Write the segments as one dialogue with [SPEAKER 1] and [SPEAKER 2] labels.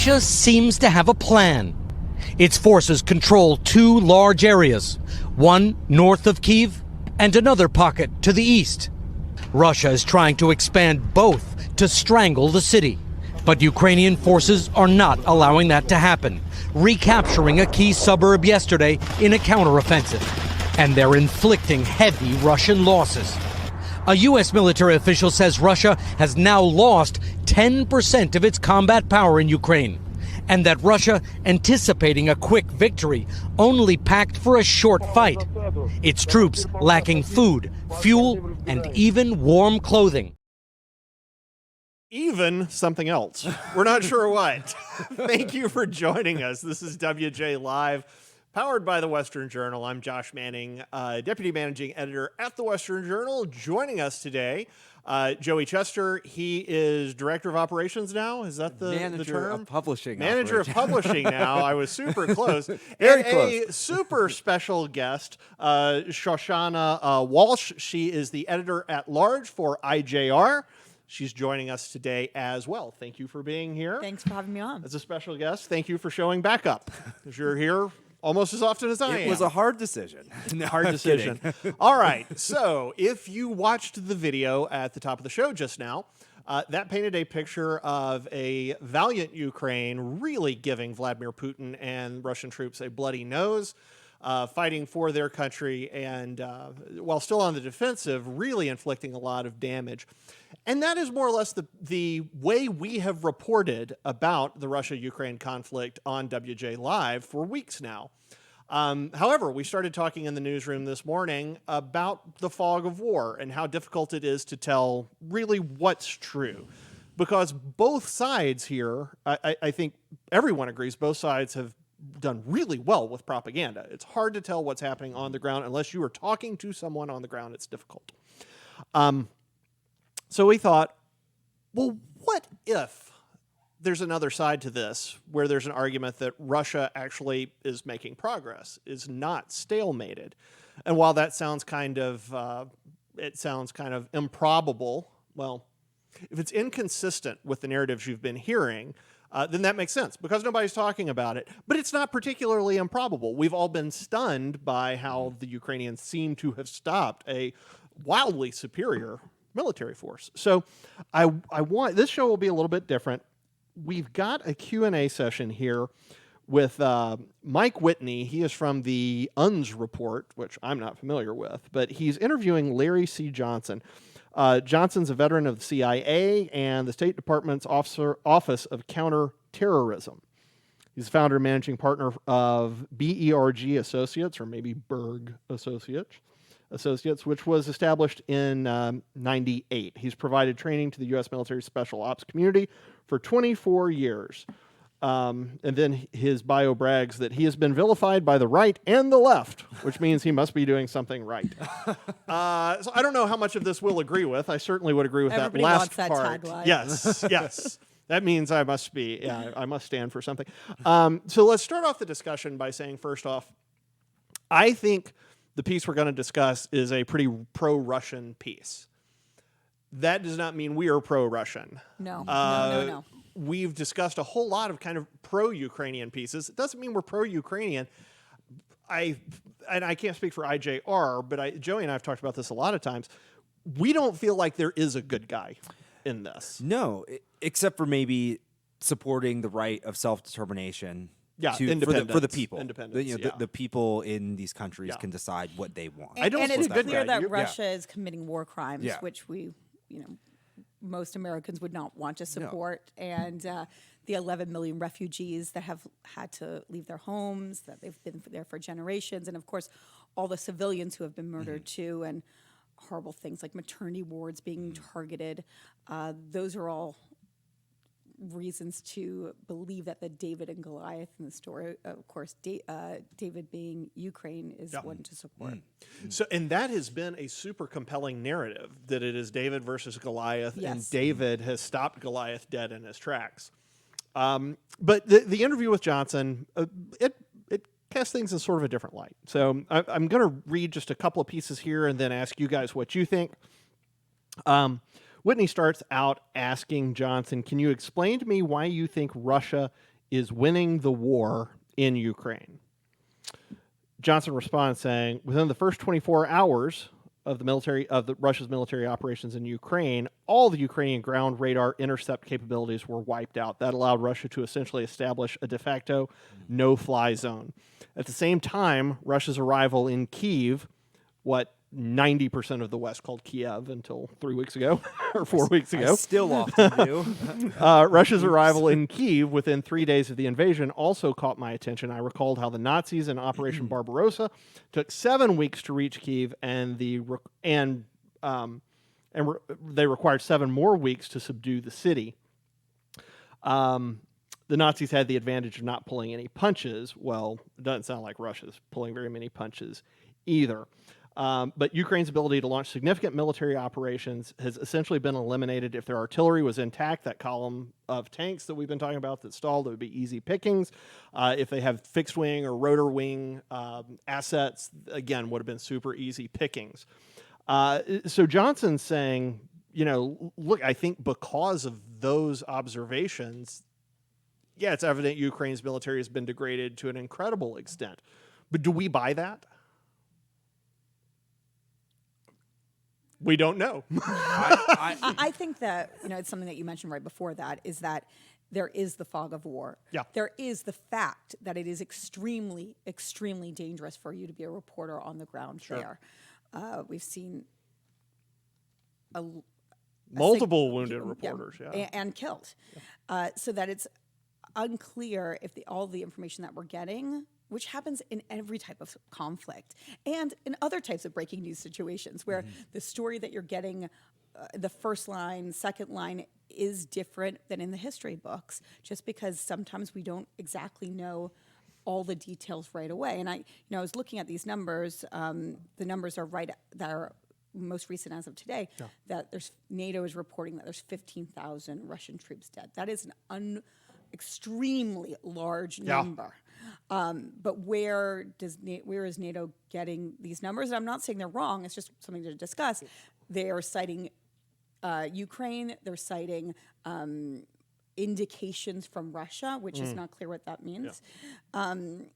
[SPEAKER 1] Russia seems to have a plan. Its forces control two large areas, one north of Kyiv and another pocket to the east. Russia is trying to expand both to strangle the city. But Ukrainian forces are not allowing that to happen, recapturing a key suburb yesterday in a counteroffensive. And they're inflicting heavy Russian losses. A U.S. military official says Russia has now lost 10% of its combat power in Ukraine, and that Russia, anticipating a quick victory, only packed for a short fight. Its troops lacking food, fuel, and even warm clothing.
[SPEAKER 2] Even something else. We're not sure what. Thank you for joining us. This is wjlive, powered by the Western Journal. I'm Josh Manning, Deputy Managing Editor at the Western Journal. Joining us today, Joey Chester. He is Director of Operations now. Is that the term?
[SPEAKER 3] Manager of Publishing.
[SPEAKER 2] Manager of Publishing now. I was super close.
[SPEAKER 3] Very
[SPEAKER 2] and
[SPEAKER 3] close.
[SPEAKER 2] A super special guest, Shoshana Walsh. She is the Editor-at-Large for IJR. She's joining us today as well. Thank you for being here.
[SPEAKER 4] Thanks for having me on.
[SPEAKER 2] As a special guest, thank you for showing back up, because you're here almost as often as I am.
[SPEAKER 3] It was a hard decision. No,
[SPEAKER 2] hard
[SPEAKER 3] I'm
[SPEAKER 2] decision.
[SPEAKER 3] kidding.
[SPEAKER 2] All right. So if you watched the video at the top of the show just now, that painted a picture of a valiant Ukraine really giving Vladimir Putin and Russian troops a bloody nose, fighting for their country, and while still on the defensive, really inflicting a lot of damage. And that is more or less the way we have reported about the Russia-Ukraine conflict on wjlive for weeks now. However, we started talking in the newsroom this morning about the fog of war and how difficult it is to tell really what's true. Because both sides here, I think everyone agrees, both sides have done really well with propaganda. It's hard to tell what's happening on the ground unless you are talking to someone on the ground. It's difficult. So we thought, well, what if there's another side to this where there's an argument that Russia actually is making progress, is not stalemated? And while that sounds kind of improbable, well, if it's inconsistent with the narratives you've been hearing, then that makes sense because nobody's talking about it. But it's not particularly improbable. We've all been stunned by how the Ukrainians seem to have stopped a wildly superior military force. So I want, this show will be a little bit different. We've got a Q&A session here with Mike Whitney. He is from the UNS report, which I'm not familiar with, but he's interviewing Larry C. Johnson. Johnson's a veteran of the CIA and the State Department's Office of Counterterrorism. He's the founder and managing partner of BERG Associates, or maybe Berg Associates, which was established in 98. He's provided training to the U.S. military special ops community for 24 years. And then his bio brags that he has been vilified by the right and the left, which means he must be doing something right. So I don't know how much of this we'll agree with. I certainly would agree with
[SPEAKER 4] Everybody
[SPEAKER 2] that last
[SPEAKER 4] wants that
[SPEAKER 2] part.
[SPEAKER 4] tagline.
[SPEAKER 2] Yes, yes. That means I must be, I must stand for something. So let's start off the discussion by saying, first off, I think the piece we're going to discuss is a pretty pro-Russian piece. That does not mean we are pro-Russian.
[SPEAKER 4] No.
[SPEAKER 2] We've discussed a whole lot of kind of pro-Ukrainian pieces. It doesn't mean we're pro-Ukrainian. I can't speak for IJR, but Joey and I have talked about this a lot of times. We don't feel like there is a good guy in this.
[SPEAKER 3] No, except for maybe supporting the right of self-determination.
[SPEAKER 2] Yeah,
[SPEAKER 3] for the people.
[SPEAKER 2] Independence,
[SPEAKER 3] the people in these countries can decide what they want.
[SPEAKER 4] And it's
[SPEAKER 2] good
[SPEAKER 4] clear
[SPEAKER 2] guy.
[SPEAKER 4] that Russia is committing war crimes,
[SPEAKER 3] Yeah.
[SPEAKER 4] which we, most Americans would not want to support. No. And the 11 million refugees that have had to leave their homes, that they've been there for generations, and of course, all the civilians who have been murdered too, and horrible things like maternity wards being targeted. Those are all reasons to believe that the David and Goliath in the story, of course, David being Ukraine, is one to support.
[SPEAKER 2] So, and that has been a super compelling narrative, that it is David versus Goliath, and David has stopped Goliath dead in his tracks. But the interview with Johnson, it casts things in sort of a different light. So I'm going to read just a couple of pieces here and then ask you guys what you think. Whitney starts out asking Johnson, can you explain to me why you think Russia is winning the war in Ukraine. Johnson responds saying, within the first 24 hours of Russia's military operations in Ukraine, all the Ukrainian ground radar intercept capabilities were wiped out. That allowed Russia to essentially establish a de facto no-fly zone. At the same time, Russia's arrival in Kyiv, what 90% of the West called Kiev until 3 weeks ago, or 4 weeks ago.
[SPEAKER 3] I still often do.
[SPEAKER 2] Russia's arrival in Kyiv within 3 days of the invasion also caught my attention. I recalled how the Nazis in Operation Barbarossa took 7 weeks to reach Kyiv, and they required 7 more weeks to subdue the city. The Nazis had the advantage of not pulling any punches. Well, it doesn't sound like Russia's pulling very many punches either. But Ukraine's ability to launch significant military operations has essentially been eliminated. If their artillery was intact, that column of tanks that we've been talking about that stalled, it would be easy pickings. If they have fixed wing or rotor wing assets, again, would have been super easy pickings. So Johnson's saying, look, I think because of those observations, yeah, it's evident Ukraine's military has been degraded to an incredible extent. But do we buy that? We don't know.
[SPEAKER 4] I think that, it's something that you mentioned right before that, is that there is the fog of war.
[SPEAKER 2] Yeah.
[SPEAKER 4] There is the fact that it is extremely, extremely dangerous for you to be a reporter on the ground there. We've seen
[SPEAKER 2] multiple wounded reporters,
[SPEAKER 4] and killed. So that it's unclear if all the information that we're getting, which happens in every type of conflict and in other types of breaking news situations, where the story that you're getting, the first line, second line, is different than in the history books, just because sometimes we don't exactly know all the details right away. And I was looking at these numbers. The numbers are that are most recent as of today. That NATO is reporting that there's 15,000 Russian troops dead. That is an extremely large number. But where is NATO getting these numbers? And I'm not saying they're wrong. It's just something to discuss. They are citing Ukraine. They're citing indications from Russia, which is not clear what that means. And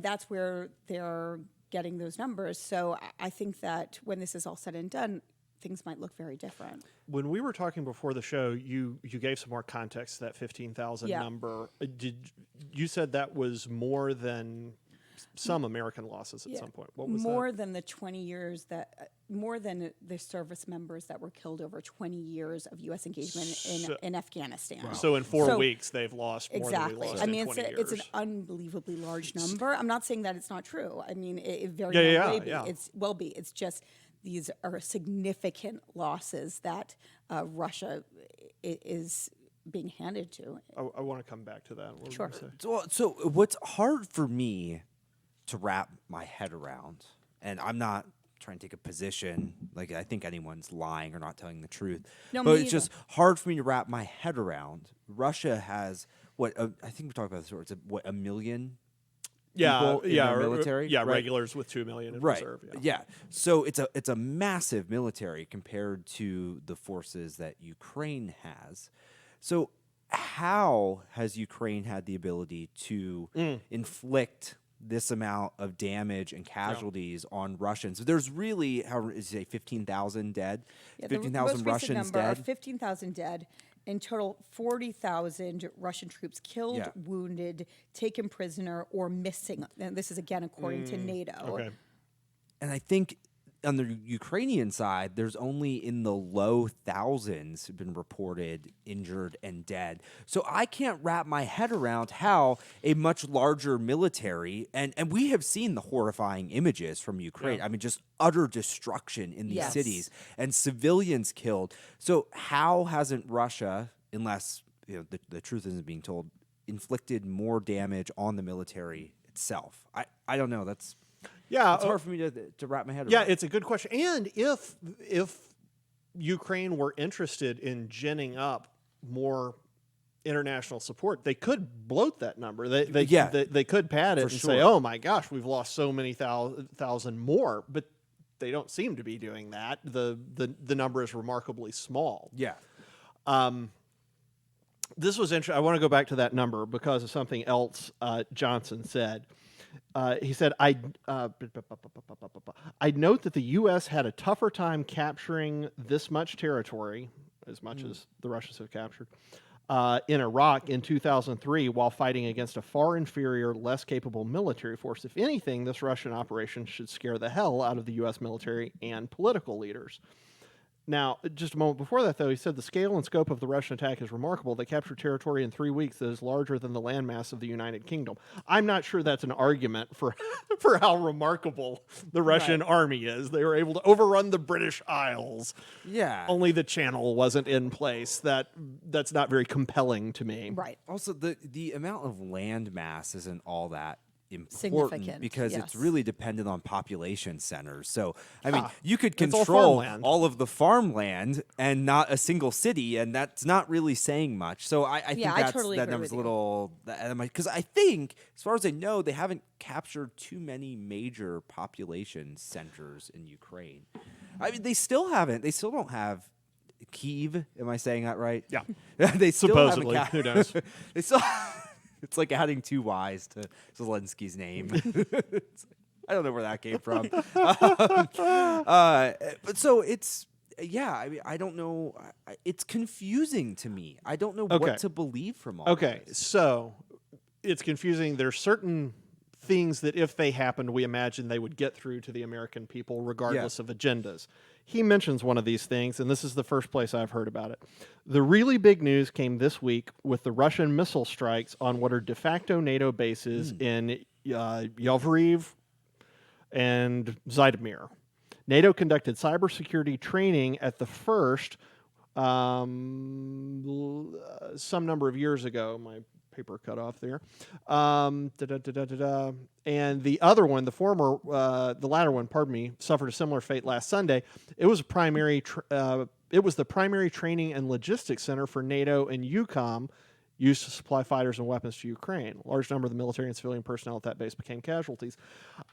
[SPEAKER 4] that's where they're getting those numbers. So I think that when this is all said and done, things might look very different.
[SPEAKER 2] When we were talking before the show, you gave some more context to that 15,000 number. You said that was more than some American losses at some point? What was
[SPEAKER 4] more
[SPEAKER 2] that?
[SPEAKER 4] than the 20 years more than the service members that were killed over 20 years of U.S. engagement in Afghanistan.
[SPEAKER 2] Wow. So in 4 weeks, they've lost more than we lost in 20 years.
[SPEAKER 4] It's an unbelievably large number. I'm not saying that it's not true. I mean, it very well may be. It will be. It's just these are significant losses that Russia is being handed to.
[SPEAKER 2] I want to come back to that. What
[SPEAKER 4] Sure.
[SPEAKER 3] So what's hard for me to wrap my head around, and I'm not trying to take a position, like I think anyone's lying or not telling the truth, but it's just hard for me to wrap my head around. Russia has I think we talked about this, it's a million people in their military?
[SPEAKER 2] Right? Regulars with 2 million in reserve.
[SPEAKER 3] Yeah. So it's a massive military compared to the forces that Ukraine has. So how has Ukraine had the ability to inflict this amount of damage and casualties on Russians? So there's really, how is it, 15,000 dead? 15,000 Russians dead?
[SPEAKER 4] 15,000 dead. In total, 40,000 Russian troops killed, wounded, taken prisoner, or missing. And this is, again, according to NATO.
[SPEAKER 2] Okay.
[SPEAKER 3] And I think on the Ukrainian side, there's only in the low thousands been reported injured and dead. So I can't wrap my head around how a much larger military, and we have seen the horrifying images from Ukraine.
[SPEAKER 2] Yeah.
[SPEAKER 3] I mean, just utter destruction in these cities and civilians killed. So how hasn't Russia, unless the truth isn't being told, inflicted more damage on the military itself? I don't know. It's hard for me to wrap my head around.
[SPEAKER 2] Yeah, it's a good question. And if Ukraine were interested in ginning up more international support, they could bloat that number. They could pad it and say, "Oh my gosh, we've lost so many thousand more." But they don't seem to be doing that. The number is remarkably small.
[SPEAKER 3] Yeah.
[SPEAKER 2] this was interesting. I want to go back to that number because of something else Johnson said. He said, I'd note that the U.S. had a tougher time capturing this much territory, as much as the Russians have captured, in Iraq in 2003 while fighting against a far inferior, less capable military force. If anything, this Russian operation should scare the hell out of the U.S. military and political leaders. Now, just a moment before that, though, he said the scale and scope of the Russian attack is remarkable. They captured territory in 3 weeks that is larger than the landmass of the United Kingdom. I'm not sure that's an argument for for how remarkable the Russian army is. They were able to overrun the British Isles.
[SPEAKER 3] Yeah.
[SPEAKER 2] Only the channel wasn't in place. That's not very compelling to me.
[SPEAKER 4] Right.
[SPEAKER 3] Also, the amount of land mass isn't all that important
[SPEAKER 4] Significant,
[SPEAKER 3] because
[SPEAKER 4] yes.
[SPEAKER 3] it's really dependent on population centers. So, I mean, you could
[SPEAKER 2] it's all
[SPEAKER 3] control
[SPEAKER 2] farmland.
[SPEAKER 3] all of the farmland and not a single city, and that's not really saying much. So, I think
[SPEAKER 4] Yeah, I
[SPEAKER 3] that's,
[SPEAKER 4] totally
[SPEAKER 3] that
[SPEAKER 4] agree
[SPEAKER 3] number's a
[SPEAKER 4] with you.
[SPEAKER 3] little because I think, as far as I know, they haven't captured too many major population centers in Ukraine. I mean, they still don't have Kyiv. Am I saying that right?
[SPEAKER 2] Yeah.
[SPEAKER 3] They still
[SPEAKER 2] Supposedly.
[SPEAKER 3] haven't
[SPEAKER 2] Who knows?
[SPEAKER 3] They still. It's like adding 2 Y's to Zelensky's name. I don't know where that came from. But so it's, I mean, I don't know. It's confusing to me. I don't know
[SPEAKER 2] Okay.
[SPEAKER 3] what to believe from all
[SPEAKER 2] Okay,
[SPEAKER 3] this.
[SPEAKER 2] so it's confusing. There's certain things that if they happened, we imagine they would get through to the American people regardless of agendas. He mentions one of these things, and this is the first place I've heard about it. The really big news came this week with the Russian missile strikes on what are de facto NATO bases in Yavoriv and Zhytomyr. NATO conducted cybersecurity training at the first some number of years ago. My paper cut off there. And the other one, the latter one, suffered a similar fate last Sunday. It was the primary training and logistics center for NATO and EUCOM, used to supply fighters and weapons to Ukraine. A large number of the military and civilian personnel at that base became casualties.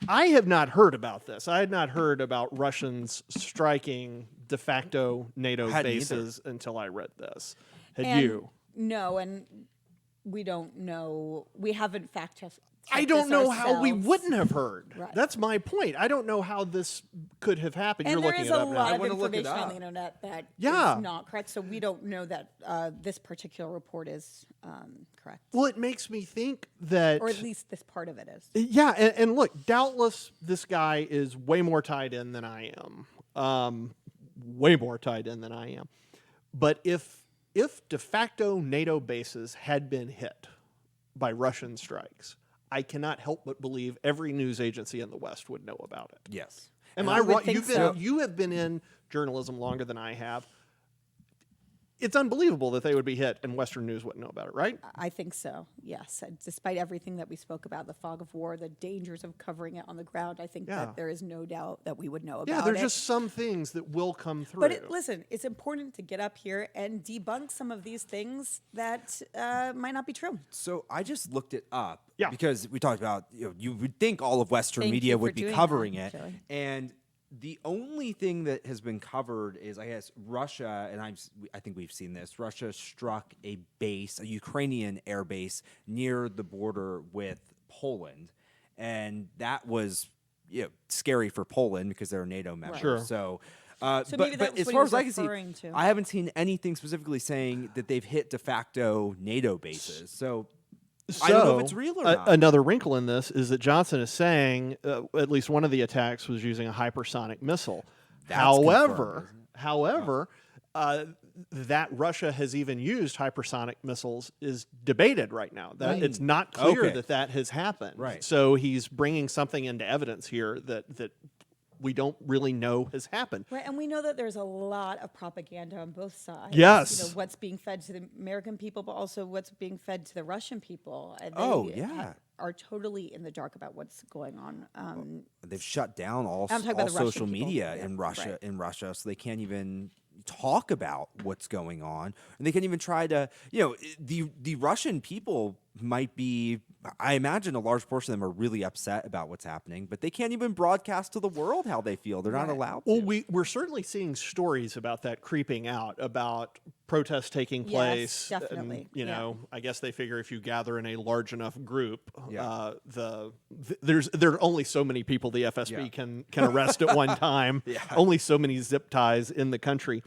[SPEAKER 2] I have not heard about this. I had not heard about Russians striking de facto NATO
[SPEAKER 3] Hadn't
[SPEAKER 2] bases until I read this. Had
[SPEAKER 4] And
[SPEAKER 2] you?
[SPEAKER 4] No, and we don't know. We haven't fact checked.
[SPEAKER 2] I don't know how we
[SPEAKER 4] ourselves.
[SPEAKER 2] wouldn't have heard.
[SPEAKER 4] Right.
[SPEAKER 2] That's my point. I don't know how this could have happened.
[SPEAKER 4] And
[SPEAKER 2] You're
[SPEAKER 4] there
[SPEAKER 2] looking
[SPEAKER 4] is
[SPEAKER 2] it
[SPEAKER 4] a
[SPEAKER 2] up now.
[SPEAKER 4] lot of
[SPEAKER 3] wanna look it
[SPEAKER 4] information on
[SPEAKER 3] up.
[SPEAKER 4] the internet that
[SPEAKER 2] Yeah.
[SPEAKER 4] is not correct. So we don't know that this particular report is correct,
[SPEAKER 2] Well, it makes me think that,
[SPEAKER 4] or at least this part of it is.
[SPEAKER 2] yeah, and look, doubtless this guy is way more tied in than I am. Way more tied in than I am. But if de facto NATO bases had been hit by Russian strikes, I cannot help but believe every news agency in the West would know about it.
[SPEAKER 3] Yes.
[SPEAKER 2] Am
[SPEAKER 4] I
[SPEAKER 2] I
[SPEAKER 4] would
[SPEAKER 2] wrong?
[SPEAKER 4] think so.
[SPEAKER 2] You have been in journalism longer than I have. It's unbelievable that they would be hit and Western news wouldn't know about it, right?
[SPEAKER 4] I think so, yes. Despite everything that we spoke about, the fog of war, the dangers of covering it on the ground, I think
[SPEAKER 2] Yeah.
[SPEAKER 4] that there is no doubt that we would know about
[SPEAKER 2] Yeah, there's
[SPEAKER 4] it.
[SPEAKER 2] just some things that will come through.
[SPEAKER 4] But listen, it's important to get up here and debunk some of these things that might not be true.
[SPEAKER 3] So I just looked it up
[SPEAKER 2] Yeah.
[SPEAKER 3] because we talked about, you would think all of Western
[SPEAKER 4] Thank
[SPEAKER 3] media
[SPEAKER 4] you for
[SPEAKER 3] would be
[SPEAKER 4] doing
[SPEAKER 3] covering
[SPEAKER 4] that,
[SPEAKER 3] it.
[SPEAKER 4] Joey.
[SPEAKER 3] And the only thing that has been covered is, I guess, Russia, and I think we've seen this. Russia struck a base, a Ukrainian air base near the border with Poland, and that was scary for Poland because they're a NATO member.
[SPEAKER 2] Sure.
[SPEAKER 3] So,
[SPEAKER 4] So maybe
[SPEAKER 3] but
[SPEAKER 4] that was
[SPEAKER 3] as
[SPEAKER 4] what he
[SPEAKER 3] far
[SPEAKER 4] was
[SPEAKER 3] as I can see,
[SPEAKER 4] referring to.
[SPEAKER 3] I haven't seen anything specifically saying that they've hit de facto NATO bases. So I don't know if it's real or not.
[SPEAKER 2] Another wrinkle in this is that Johnson is saying at least one of the attacks was using a hypersonic missile.
[SPEAKER 3] That's
[SPEAKER 2] However,
[SPEAKER 3] confirmed,
[SPEAKER 2] that Russia has even used hypersonic missiles is debated right now. That
[SPEAKER 4] Right.
[SPEAKER 2] it's not clear
[SPEAKER 3] Okay.
[SPEAKER 2] that has happened.
[SPEAKER 3] Right.
[SPEAKER 2] So he's bringing something into evidence here that we don't really know has happened.
[SPEAKER 4] Right, and we know that there's a lot of propaganda on both sides.
[SPEAKER 2] Yes.
[SPEAKER 4] You know, what's being fed to the American people, but also what's being fed to the Russian people. And they
[SPEAKER 3] Oh, yeah.
[SPEAKER 4] are totally in the dark about what's going on.
[SPEAKER 3] They've shut down all
[SPEAKER 4] I'm talking about the Russian
[SPEAKER 3] social
[SPEAKER 4] people.
[SPEAKER 3] media
[SPEAKER 4] Yeah,
[SPEAKER 3] in Russia
[SPEAKER 4] right.
[SPEAKER 3] so they can't even talk about what's going on, and they can't even try to the Russian people might be, I imagine a large portion of them are really upset about what's happening, but they can't even broadcast to the world how they feel. They're not allowed to.
[SPEAKER 2] Well, we're certainly seeing stories about that creeping out, about protests taking place.
[SPEAKER 4] Yes, definitely.
[SPEAKER 2] And, you know, I guess they figure if you gather in a large enough group,
[SPEAKER 3] Yeah.
[SPEAKER 2] there are only so many people the FSB can arrest at one time.
[SPEAKER 3] Yeah.
[SPEAKER 2] Only so many zip ties in the country.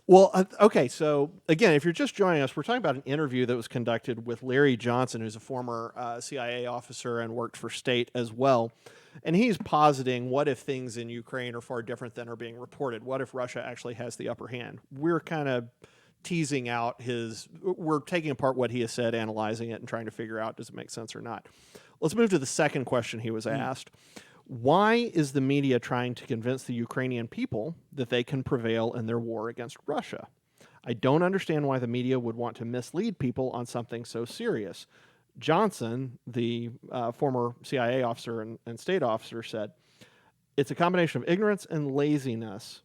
[SPEAKER 2] Well, okay, so again, if you're just joining us, we're talking about an interview that was conducted with Larry Johnson, who's a former CIA officer and worked for state as well. And he's positing, what if things in Ukraine are far different than are being reported? What if Russia actually has the upper hand? We're kind of teasing out we're taking apart what he has said, analyzing it, and trying to figure out, does it make sense or not? Let's move to the second question he was asked. Why is the media trying to convince the Ukrainian people that they can prevail in their war against Russia? I don't understand why the media would want to mislead people on something so serious. Johnson, the former CIA officer and state officer, said, it's a combination of ignorance and laziness.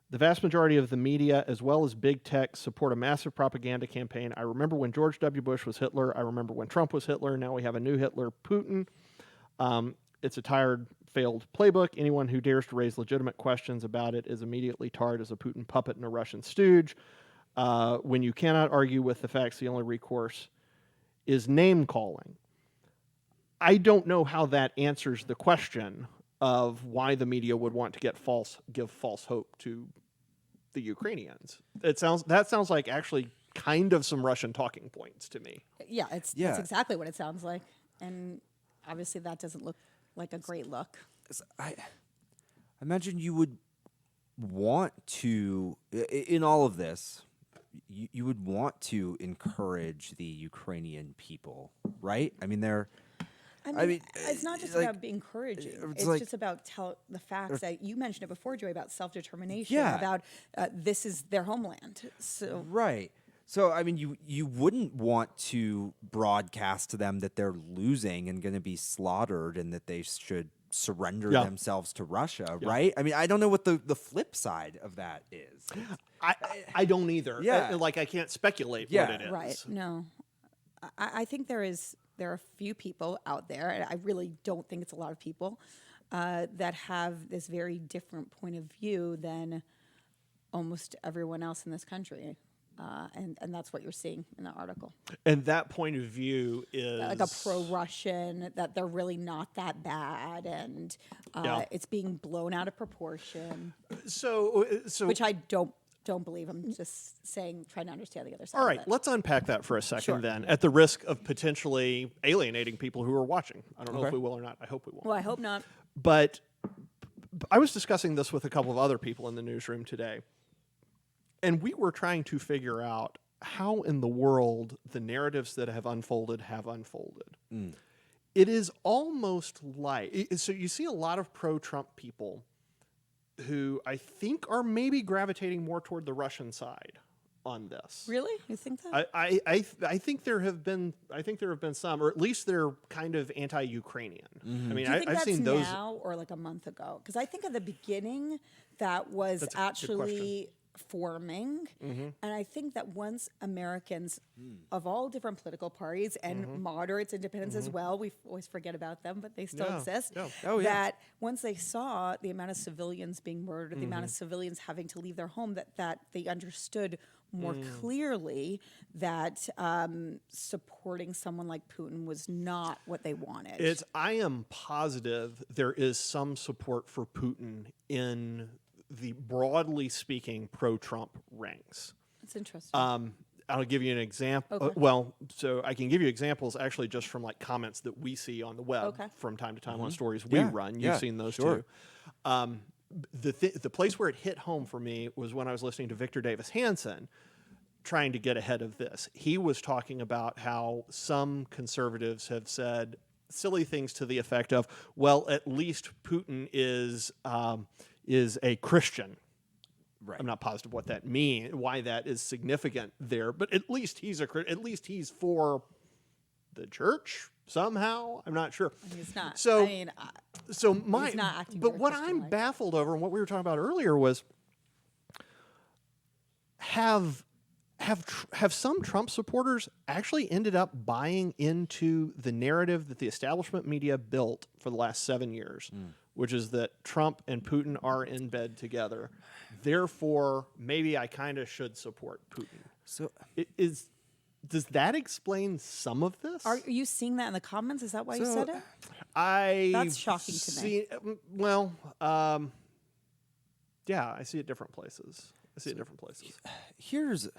[SPEAKER 2] The vast majority of the media, as well as big tech, support a massive propaganda campaign. I remember when George W. Bush was Hitler. I remember when Trump was Hitler. Now we have a new Hitler, Putin. It's a tired, failed playbook. Anyone who dares to raise legitimate questions about it is immediately tarred as a Putin puppet and a Russian stooge. When you cannot argue with the facts, the only recourse is name-calling. I don't know how that answers the question of why the media would want to give false hope to the Ukrainians. That sounds like actually kind of some Russian talking points to me.
[SPEAKER 4] Yeah, that's exactly what it sounds like. And obviously that doesn't look like a great look.
[SPEAKER 3] I imagine you would want to, in all of this, you would want to encourage the Ukrainian people, right? I mean,
[SPEAKER 4] it's not just about being encouraging. It's like, just about the facts that you mentioned it before, Joey, about self-determination, about this is their homeland. So
[SPEAKER 3] right. So, I mean, you wouldn't want to broadcast to them that they're losing and going to be slaughtered and that they should surrender themselves to Russia, right? I mean, I don't know what the flip side of that is.
[SPEAKER 2] I don't either.
[SPEAKER 3] Yeah.
[SPEAKER 2] Like, I can't speculate what it is.
[SPEAKER 4] Right. No. I think there are a few people out there, and I really don't think it's a lot of people, that have this very different point of view than almost everyone else in this country. And that's what you're seeing in the article.
[SPEAKER 2] And that point of view is
[SPEAKER 4] like a pro-Russian, that they're really not that bad, and it's being blown out of proportion.
[SPEAKER 2] So
[SPEAKER 4] which I don't believe. I'm just saying, trying to understand the other side.
[SPEAKER 2] All right,
[SPEAKER 4] of it.
[SPEAKER 2] let's unpack that for a second
[SPEAKER 4] Sure.
[SPEAKER 2] then, at the risk of potentially alienating people who are watching. I don't know if we will or not. I hope we won't.
[SPEAKER 4] Well, I hope not.
[SPEAKER 2] But I was discussing this with a couple of other people in the newsroom today, and we were trying to figure out how in the world the narratives that have unfolded. It is almost like, so you see a lot of pro-Trump people who I think are maybe gravitating more toward the Russian side on this.
[SPEAKER 4] Really? You think that?
[SPEAKER 2] I think there have been some, or at least they're kind of anti-Ukrainian.
[SPEAKER 3] Mm-hmm.
[SPEAKER 2] I mean,
[SPEAKER 4] Do you think
[SPEAKER 2] I've
[SPEAKER 4] that's
[SPEAKER 2] seen those
[SPEAKER 4] now or like a month ago? Because I think at the beginning that was
[SPEAKER 2] That's a good
[SPEAKER 4] actually forming, and I think that once Americans of all different political parties and moderates, independents as well, we always forget about them, but they still exist.
[SPEAKER 2] Yeah.
[SPEAKER 3] Oh, yeah.
[SPEAKER 4] That once they saw the amount of civilians being murdered, the amount of civilians having to leave their home, that they understood more clearly that supporting someone like Putin was not what they wanted.
[SPEAKER 2] I am positive there is some support for Putin in the broadly speaking pro-Trump ranks.
[SPEAKER 4] That's interesting.
[SPEAKER 2] I'll give you an example.
[SPEAKER 4] Okay.
[SPEAKER 2] So I can give you examples actually just from like comments that we see on the web from time to time on stories we run. You've seen those too. The place where it hit home for me was when I was listening to Victor Davis Hanson trying to get ahead of this. He was talking about how some conservatives have said silly things to the effect of, well, at least Putin is a Christian.
[SPEAKER 3] Right.
[SPEAKER 2] I'm not positive what that means, why that is significant there, but at least he's for the church somehow. I'm not sure.
[SPEAKER 4] He's not.
[SPEAKER 2] So,
[SPEAKER 4] I mean,
[SPEAKER 2] he's
[SPEAKER 4] not acting
[SPEAKER 2] but
[SPEAKER 4] very
[SPEAKER 2] what I'm
[SPEAKER 4] Christian-like.
[SPEAKER 2] baffled over, and what we were talking about earlier was, have have some Trump supporters actually ended up buying into the narrative that the establishment media built for the last 7 years, which is that Trump and Putin are in bed together. Therefore, maybe I kind of should support Putin.
[SPEAKER 3] So
[SPEAKER 2] does that explain some of this?
[SPEAKER 4] Are you seeing that in the comments? Is that why you said it?
[SPEAKER 2] That's
[SPEAKER 4] shocking to me.
[SPEAKER 2] Well, yeah, I see it different places.
[SPEAKER 3] here's,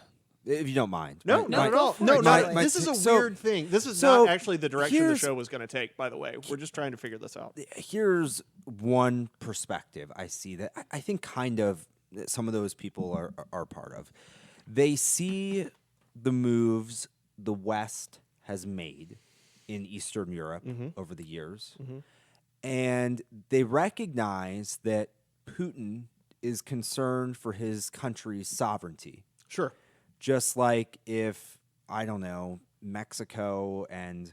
[SPEAKER 3] if you don't mind.
[SPEAKER 2] No, not at all. No, this is a weird thing. This is not actually the direction the show was going to take, by the way. We're just trying to figure this out.
[SPEAKER 3] Here's one perspective I see that I think kind of some of those people are part of. They see the moves the West has made in Eastern Europe over the years, and they recognize that Putin is concerned for his country's sovereignty.
[SPEAKER 2] Sure.
[SPEAKER 3] Just like if, I don't know, Mexico and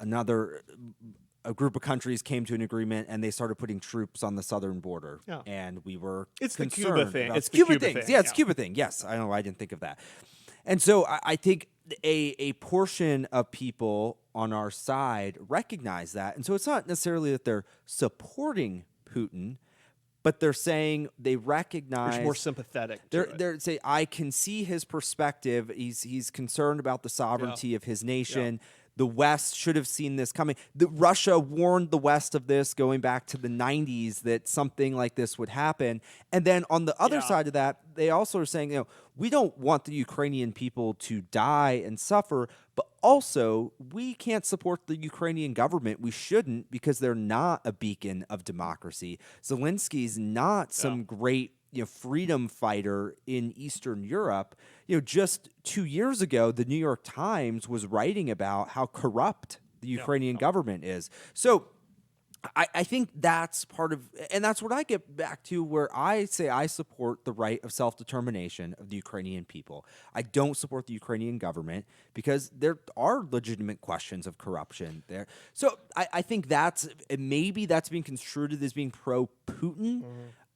[SPEAKER 3] a group of countries came to an agreement and they started putting troops on the southern border.
[SPEAKER 2] Yeah.
[SPEAKER 3] And we were
[SPEAKER 2] It's the
[SPEAKER 3] concerned
[SPEAKER 2] Cuba thing.
[SPEAKER 3] about-
[SPEAKER 2] It's the
[SPEAKER 3] Cuba
[SPEAKER 2] Cuba
[SPEAKER 3] things.
[SPEAKER 2] thing,
[SPEAKER 3] Yeah, it's
[SPEAKER 2] yeah.
[SPEAKER 3] Cuba thing. Yes, I know. I didn't think of that. And so I think a portion of people on our side recognize that. And so it's not necessarily that they're supporting Putin, but they're saying they recognize
[SPEAKER 2] There's more sympathetic to it.
[SPEAKER 3] they're say I can see his perspective. He's concerned about the sovereignty of his nation. The West should have seen this coming. Russia warned the West of this going back to the 90s, that something like this would happen. And then on the other side of that, they also are saying, we don't want the Ukrainian people to die and suffer, but also we can't support the Ukrainian government. We shouldn't, because they're not a beacon of democracy. Zelensky's not some great freedom fighter in Eastern Europe. Just 2 years ago, the New York Times was writing about how corrupt the Ukrainian government is. So I think that's part of, and that's what I get back to, where I say I support the right of self-determination of the Ukrainian people. I don't support the Ukrainian government because there are legitimate questions of corruption there. So I think maybe that's being construed as being pro-Putin.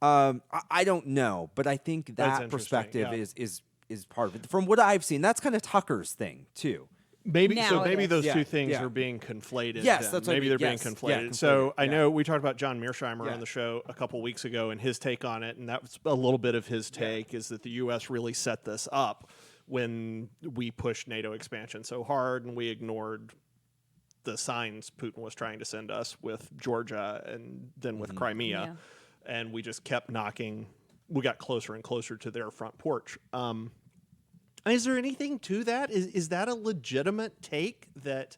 [SPEAKER 3] I don't know, but I think that perspective is part of it. From what I've seen, that's kind of Tucker's thing too.
[SPEAKER 2] Maybe
[SPEAKER 4] Nowadays.
[SPEAKER 2] those two things
[SPEAKER 3] Yeah.
[SPEAKER 2] are being conflated.
[SPEAKER 3] Yes,
[SPEAKER 2] then.
[SPEAKER 3] that's what I
[SPEAKER 2] maybe
[SPEAKER 3] mean.
[SPEAKER 2] they're
[SPEAKER 3] Yes.
[SPEAKER 2] being
[SPEAKER 3] Yeah,
[SPEAKER 2] conflated. So I
[SPEAKER 3] conflated.
[SPEAKER 2] know we talked about John Mearsheimer on the show a couple weeks ago, and his take on it, and that was a little bit of his take, is that the U.S. really set this up when we pushed NATO expansion so hard, and we ignored the signs Putin was trying to send us with Georgia and then with Crimea, and we just kept knocking. We got closer and closer to their front porch. Is there anything to that? Is that a legitimate take that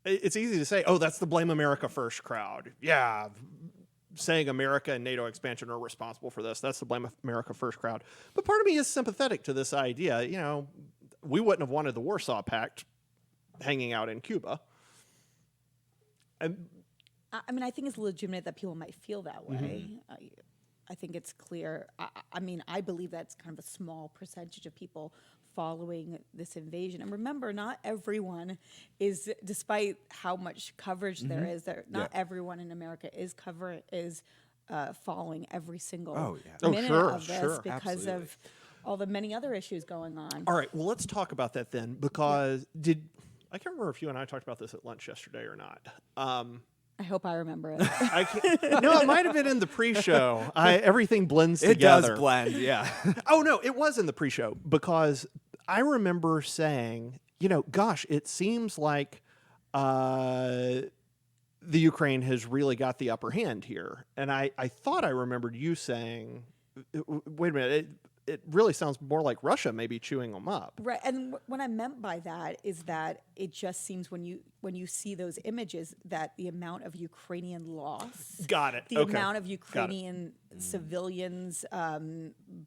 [SPEAKER 2] it's easy to say, oh, that's the blame America first crowd. Yeah, saying America and NATO expansion are responsible for this. That's the blame America first crowd. But part of me is sympathetic to this idea. We wouldn't have wanted the Warsaw Pact hanging out in Cuba.
[SPEAKER 4] I mean, I think it's legitimate that people might feel that way. I think it's clear. I believe that's kind of a small percentage of people following this invasion. And remember, not everyone is, despite how much coverage there is, not everyone in America is following every single minute of this because of all the many other issues going on.
[SPEAKER 2] All right, well, let's talk about that then, because I can't remember if you and I talked about this at lunch yesterday or not.
[SPEAKER 4] I hope I remember it.
[SPEAKER 2] No, it might have been in the pre-show. Everything blends together.
[SPEAKER 3] It does blend, yeah.
[SPEAKER 2] Oh, no, it was in the pre-show, because I remember saying, gosh, it seems like the Ukraine has really got the upper hand here. And I thought I remembered you saying, wait a minute, it really sounds more like Russia may be chewing them up.
[SPEAKER 4] Right, and what I meant by that is that it just seems when you see those images that the amount of Ukrainian loss,
[SPEAKER 2] Got it.
[SPEAKER 4] the
[SPEAKER 2] Okay.
[SPEAKER 4] amount of Ukrainian civilians,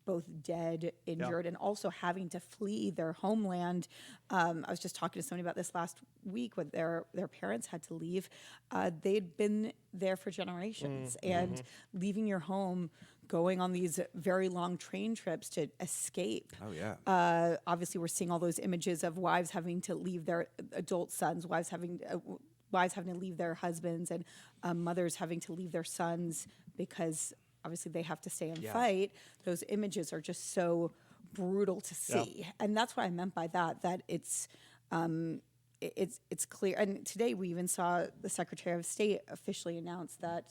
[SPEAKER 4] both dead, injured, and also having to flee their homeland. I was just talking to somebody about this last week when their parents had to leave. They'd been there for generations, and leaving your home, going on these very long train trips to escape.
[SPEAKER 3] Oh, yeah.
[SPEAKER 4] Obviously, we're seeing all those images of wives having to leave their adult sons, wives having to leave their husbands, and mothers having to leave their sons because obviously they have to stay and fight. Those images are just so brutal to see. And that's what I meant by that it's clear. And today we even saw the Secretary of State officially announce that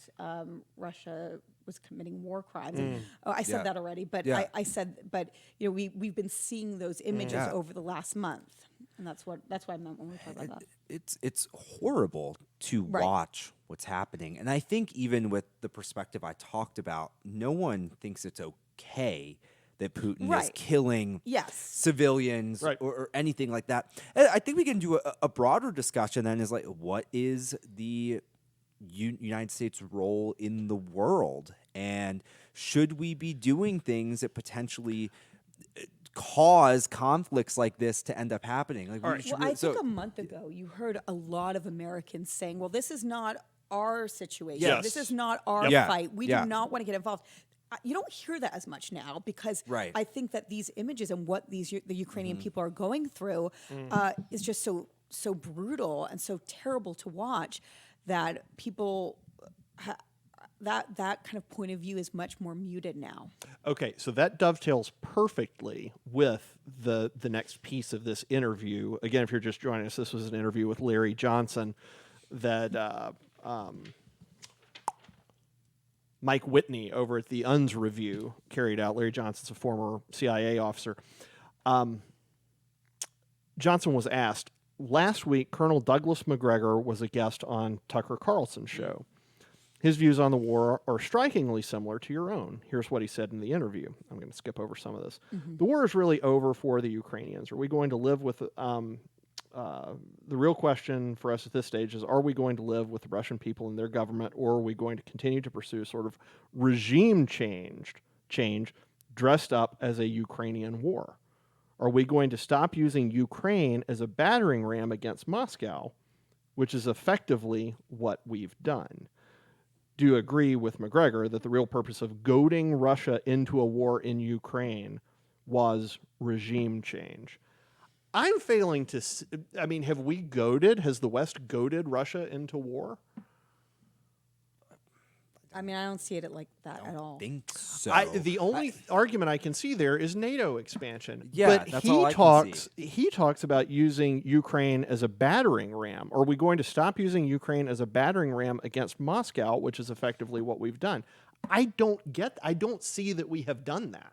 [SPEAKER 4] Russia was committing war crimes. And, I said that already, but I said, but we've been seeing those images over the last month, and that's what I meant when we talk about that.
[SPEAKER 3] It's horrible to watch what's happening, and I think even with the perspective I talked about, no one thinks it's okay that Putin is killing civilians or anything like that. And I think we can do a broader discussion then is like, what is the United States' role in the world? And should we be doing things that potentially cause conflicts like this to end up happening? Like,
[SPEAKER 4] I think a month ago you heard a lot of Americans saying, well, this is not our situation.
[SPEAKER 2] Yes.
[SPEAKER 4] This is not our fight. We do not want to get involved. You don't hear that as much now because I think that these images and what the Ukrainian people are going through is just so brutal and so terrible to watch that people that kind of point of view is much more muted now. Okay, so that dovetails perfectly with the next piece of this interview. Again, if you're just joining us, this was an interview with Larry Johnson that Mike Whitney over at the UNS Review carried out. Larry Johnson's a former CIA officer. Johnson was asked, last week, Colonel Douglas Macgregor was a guest on Tucker Carlson's show. His views on the war are strikingly similar to your own. Here's what he said in the interview. I'm going to skip over some of this. The war is really over for the Ukrainians. Are we going to live with... the real question for us at this stage is, are we going to live with the Russian people and their government, or are we going to continue to pursue sort of regime change dressed up as a Ukrainian war? Are we going to stop using Ukraine as a battering ram against Moscow, which is effectively what we've done? Do you agree with Macgregor that the real purpose of goading Russia into a war in Ukraine was regime change? I'm failing to... I mean, have we goaded? Has the West goaded Russia into war? I mean, I don't see it like that at all.
[SPEAKER 3] I think so.
[SPEAKER 2] The only argument I can see there is NATO expansion.
[SPEAKER 3] Yeah,
[SPEAKER 2] but
[SPEAKER 3] that's all I can see.
[SPEAKER 2] He talks about using Ukraine as a battering ram. Are we going to stop using Ukraine as a battering ram against Moscow, which is effectively what we've done? I don't see that we have done that.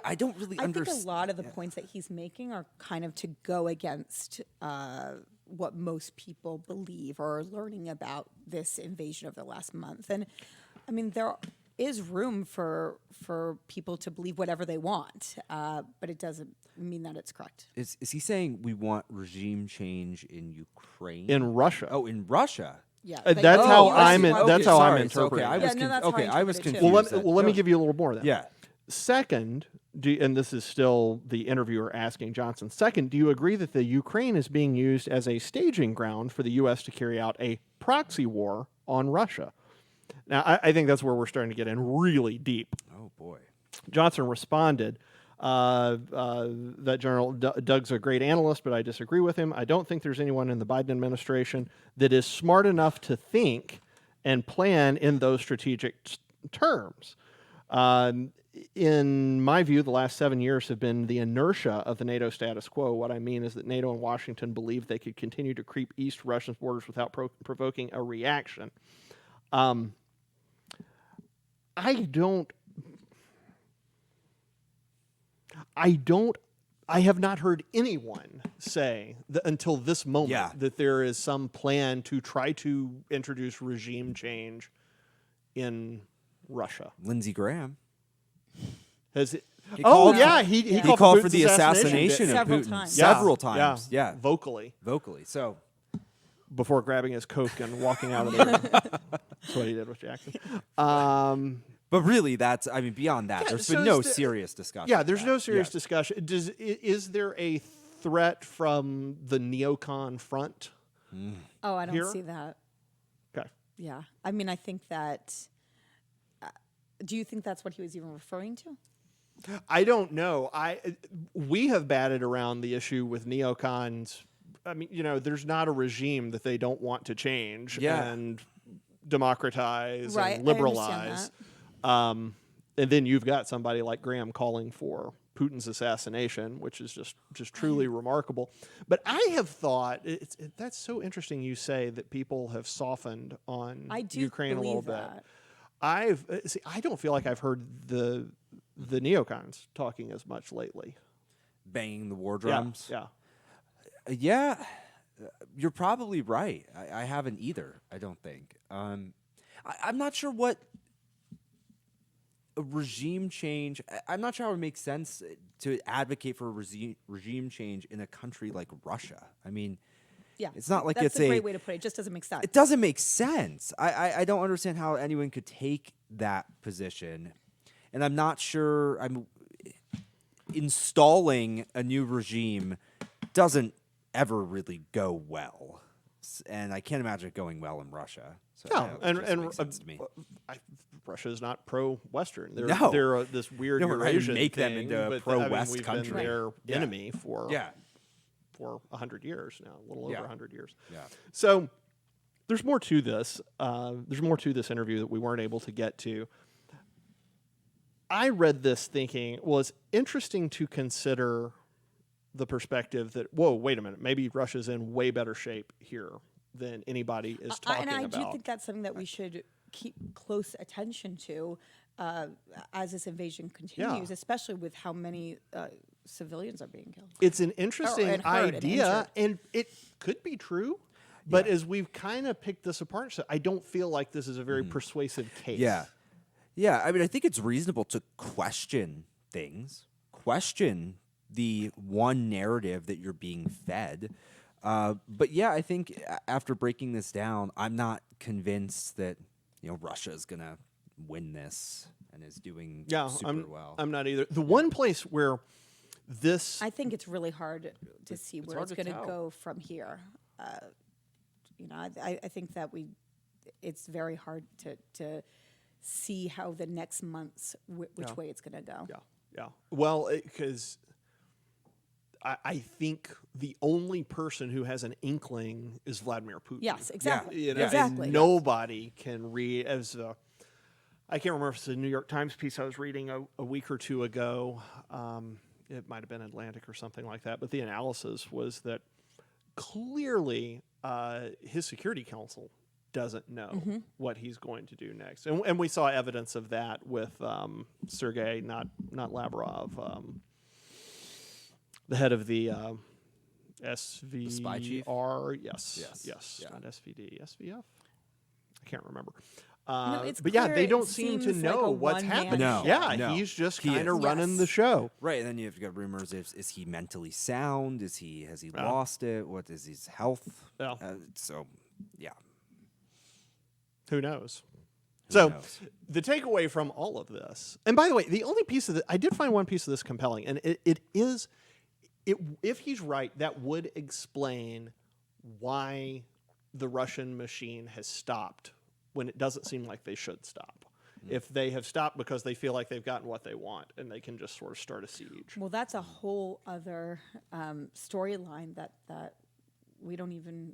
[SPEAKER 3] I don't really understand.
[SPEAKER 4] I think a lot of the points that he's making are kind of to go against what most people believe or are learning about this invasion of the last month. And I mean, there is room for people to believe whatever they want, but it doesn't mean that it's correct.
[SPEAKER 3] Is he saying we want regime change in Ukraine?
[SPEAKER 2] In Russia.
[SPEAKER 3] Oh, in Russia.
[SPEAKER 4] Yeah,
[SPEAKER 2] that's how I'm interpreting.
[SPEAKER 3] Okay, I was confused.
[SPEAKER 2] Well, let me give you a little more then.
[SPEAKER 3] Yeah.
[SPEAKER 2] Second, and this is still the interviewer asking Johnson, second, do you agree that the Ukraine is being used as a staging ground for the U.S. to carry out a proxy war on Russia? Now, I think that's where we're starting to get in really deep.
[SPEAKER 3] Oh, boy.
[SPEAKER 2] Johnson responded, that general, Doug's a great analyst, but I disagree with him. I don't think there's anyone in the Biden administration that is smart enough to think and plan in those strategic terms. In my view, the last 7 years have been the inertia of the NATO status quo. What I mean is that NATO and Washington believed they could continue to creep east Russian borders without provoking a reaction. I have not heard anyone say that until this moment that there is some plan to try to introduce regime change in Russia.
[SPEAKER 3] Lindsey Graham.
[SPEAKER 2] Has it?
[SPEAKER 3] He called for
[SPEAKER 2] the
[SPEAKER 3] assassination of
[SPEAKER 4] several
[SPEAKER 3] Putin
[SPEAKER 4] times.
[SPEAKER 3] several times. Yeah.
[SPEAKER 2] Vocally.
[SPEAKER 3] So
[SPEAKER 2] before grabbing his Coke and walking out of there. That's what he did with Jackson.
[SPEAKER 3] But really, beyond that, there's been no serious discussion.
[SPEAKER 2] Yeah, there's no serious discussion. Is there a threat from the neocon front?
[SPEAKER 4] Oh, I don't see that.
[SPEAKER 2] Okay.
[SPEAKER 4] Yeah. I mean, I think that... do you think that's what he was even referring to?
[SPEAKER 2] I don't know. We have batted around the issue with neocons. I mean, there's not a regime that they don't want to change and democratize and liberalize. And then you've got somebody like Graham calling for Putin's assassination, which is just truly remarkable. But I have thought that's so interesting. You say that people have softened on Ukraine a little bit. I don't feel like I've heard the neocons talking as much lately.
[SPEAKER 3] Banging the war drums.
[SPEAKER 2] Yeah.
[SPEAKER 3] Yeah, you're probably right. I haven't either. I don't think. I'm not sure what a regime change. I'm not sure how it makes sense to advocate for a regime change in a country like Russia. I mean,
[SPEAKER 4] Yeah,
[SPEAKER 3] it's not like
[SPEAKER 4] that's
[SPEAKER 3] it's
[SPEAKER 4] a great way to put it. It just doesn't make sense.
[SPEAKER 3] It doesn't make sense. I don't understand how anyone could take that position, and I'm not sure. Installing a new regime doesn't ever really go well, and I can't imagine it going well in Russia. So
[SPEAKER 2] Yeah,
[SPEAKER 3] it makes sense to me.
[SPEAKER 2] Russia is not pro-Western. They're
[SPEAKER 3] No.
[SPEAKER 2] they're this weird
[SPEAKER 3] No, we're trying to
[SPEAKER 2] Eurasian
[SPEAKER 3] make them
[SPEAKER 2] thing,
[SPEAKER 3] into a
[SPEAKER 2] but,
[SPEAKER 3] pro-West
[SPEAKER 2] we've
[SPEAKER 3] country.
[SPEAKER 2] been their
[SPEAKER 3] Yeah.
[SPEAKER 2] enemy for
[SPEAKER 3] Yeah.
[SPEAKER 2] 100 years now, a little over 100 years.
[SPEAKER 3] Yeah.
[SPEAKER 2] So there's more to this. There's more to this interview that we weren't able to get to. I read this thinking, well, it's interesting to consider the perspective that, whoa, wait a minute, maybe Russia's in way better shape here than anybody is talking
[SPEAKER 4] and I
[SPEAKER 2] about.
[SPEAKER 4] do think that's something that we should keep close attention to as this invasion continues, especially with how many civilians are being killed.
[SPEAKER 2] It's an interesting
[SPEAKER 4] and hurt and
[SPEAKER 2] idea,
[SPEAKER 4] injured.
[SPEAKER 2] and it could be true. But as we've kind of picked this apart, so I don't feel like this is a very persuasive case.
[SPEAKER 3] Yeah. Yeah, I mean, I think it's reasonable to question things, question the one narrative that you're being fed. But yeah, I think after breaking this down, I'm not convinced that Russia is going to win this and is doing super well.
[SPEAKER 2] I'm not either. The one place where this...
[SPEAKER 4] I think it's really hard to see where it's going to go from here. I think that it's very hard to see how the next months which way it's going to go.
[SPEAKER 2] Yeah. Well, because I think the only person who has an inkling is Vladimir Putin.
[SPEAKER 4] Yes, exactly.
[SPEAKER 2] And nobody can read I can't remember if it's a New York Times piece I was reading a week or two ago. It might have been Atlantic or something like that. But the analysis was that clearly his Security Council doesn't know what he's going to do next. And we saw evidence of that with Sergei, not Lavrov, the head of the SVR.
[SPEAKER 3] The spy chief?
[SPEAKER 2] Yes. Not SVD. SVF? I can't remember.
[SPEAKER 4] It's
[SPEAKER 2] but
[SPEAKER 4] clear
[SPEAKER 2] they
[SPEAKER 4] it
[SPEAKER 2] don't seem to
[SPEAKER 4] seems like
[SPEAKER 2] know
[SPEAKER 4] a
[SPEAKER 2] what's
[SPEAKER 4] one-man
[SPEAKER 2] happening.
[SPEAKER 3] No.
[SPEAKER 2] He's just
[SPEAKER 3] He
[SPEAKER 2] kind of
[SPEAKER 3] is.
[SPEAKER 2] running the
[SPEAKER 4] Yes.
[SPEAKER 2] show.
[SPEAKER 3] Right, and then you've got rumors: is he mentally sound? Has he lost it? What is his health?
[SPEAKER 2] Yeah. Who knows?
[SPEAKER 3] Who knows?
[SPEAKER 2] The takeaway from all of this, and by the way, the only piece of I did find one piece of this compelling, and it is, if he's right, that would explain why the Russian machine has stopped when it doesn't seem like they should stop. If they have stopped because they feel like they've gotten what they want and they can just sort of start a siege.
[SPEAKER 4] Well, that's a whole other storyline that we don't even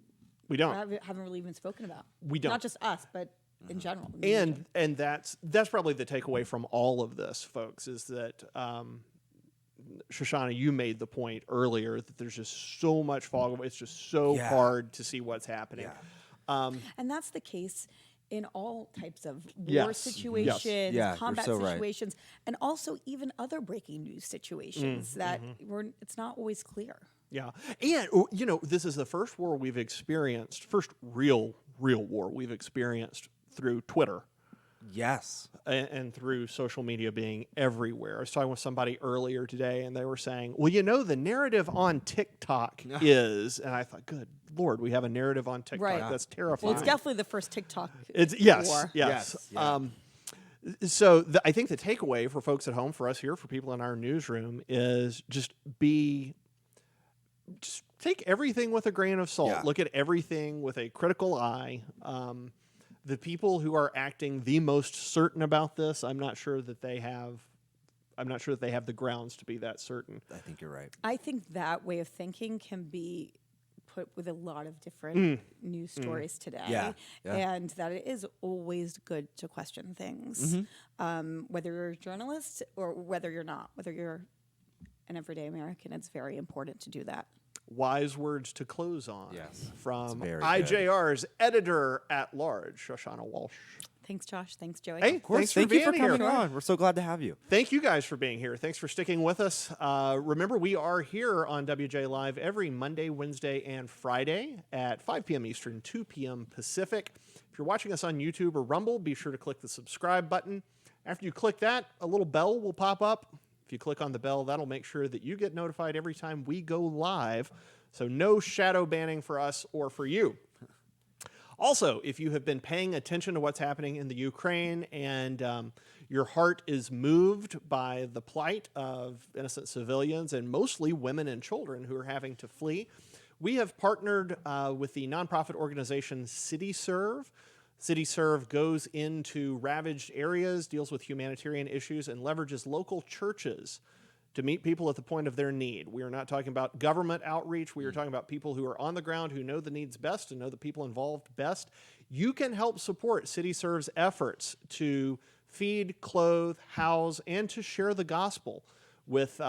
[SPEAKER 4] haven't really even spoken about.
[SPEAKER 2] We don't.
[SPEAKER 4] Not just us, but in general. in the region.
[SPEAKER 2] And that's probably the takeaway from all of this, folks, is that Shoshana, you made the point earlier that there's just so much fog. It's just so hard to see what's happening.
[SPEAKER 3] Yeah.
[SPEAKER 4] And that's the case in all types of war situations,
[SPEAKER 3] Yeah,
[SPEAKER 4] combat
[SPEAKER 3] you're so right.
[SPEAKER 4] situations, and also even other breaking news situations that it's not always clear.
[SPEAKER 2] Yeah. And, this is the first war we've experienced, first real war we've experienced through Twitter.
[SPEAKER 3] Yes.
[SPEAKER 2] And through social media being everywhere. I was talking with somebody earlier today, and they were saying, well, the narrative on TikTok is, and I thought, good Lord, we have a narrative on TikTok.
[SPEAKER 4] Right.
[SPEAKER 2] That's terrifying.
[SPEAKER 4] Well, it's definitely the first TikTok
[SPEAKER 2] Yes.
[SPEAKER 3] Yeah.
[SPEAKER 2] So I think the takeaway for folks at home, for us here, for people in our newsroom, is just take everything with a grain of salt.
[SPEAKER 3] Yeah.
[SPEAKER 2] Look at everything with a critical eye. The people who are acting the most certain about this, I'm not sure that they have the grounds to be that certain.
[SPEAKER 3] I think you're right.
[SPEAKER 4] I think that way of thinking can be put with a lot of different news stories today.
[SPEAKER 3] Yeah, yeah.
[SPEAKER 4] And that it is always good to question things, whether you're a journalist or whether you're not, whether you're an everyday American. It's very important to do that.
[SPEAKER 2] Wise words to close on
[SPEAKER 3] Yes,
[SPEAKER 2] from
[SPEAKER 3] very good.
[SPEAKER 2] IJR's editor-at-large, Shoshana Walsh.
[SPEAKER 4] Thanks, Josh. Thanks, Joey.
[SPEAKER 2] Hey,
[SPEAKER 3] Of course,
[SPEAKER 2] thanks for
[SPEAKER 3] thank you
[SPEAKER 2] being
[SPEAKER 3] for coming
[SPEAKER 2] here.
[SPEAKER 3] on. We're so glad to have you.
[SPEAKER 2] Thank you guys for being here. Thanks for sticking with us. Remember, we are here on WJ Live every Monday, Wednesday, and Friday at 5 p.m. Eastern, 2 p.m. Pacific. If you're watching us on YouTube or Rumble, be sure to click the subscribe button. After you click that, a little bell will pop up. If you click on the bell, that'll make sure that you get notified every time we go live. So no shadow banning for us or for you. Also, if you have been paying attention to what's happening in the Ukraine and your heart is moved by the plight of innocent civilians and mostly women and children who are having to flee, we have partnered with the nonprofit organization CityServe. CityServe goes into ravaged areas, deals with humanitarian issues, and leverages local churches to meet people at the point of their need. We are not talking about government outreach. We are talking about people who are on the ground, who know the needs best and know the people involved best. You can help support CityServe's efforts to feed, clothe, house, and to share the gospel with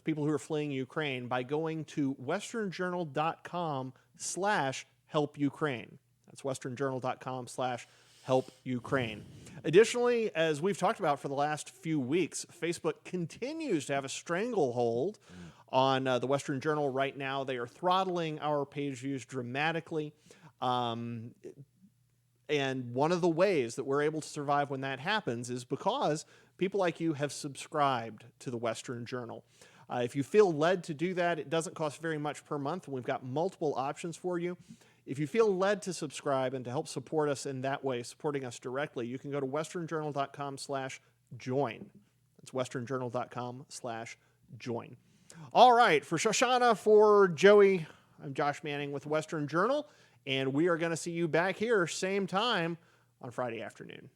[SPEAKER 2] people who are fleeing Ukraine by going to westernjournal.com/helpukraine. That's westernjournal.com/helpukraine. Additionally, as we've talked about for the last few weeks, Facebook continues to have a stranglehold on the Western Journal right now. They are throttling our page views dramatically. And one of the ways that we're able to survive when that happens is because people like you have subscribed to the Western Journal. If you feel led to do that, it doesn't cost very much per month, and we've got multiple options for you. If you feel led to subscribe and to help support us in that way, supporting us directly, you can go to westernjournal.com/join. That's westernjournal.com/join. All right, for Shoshana, for Joey, I'm Josh Manning with Western Journal, and we are going to see you back here same time on Friday afternoon.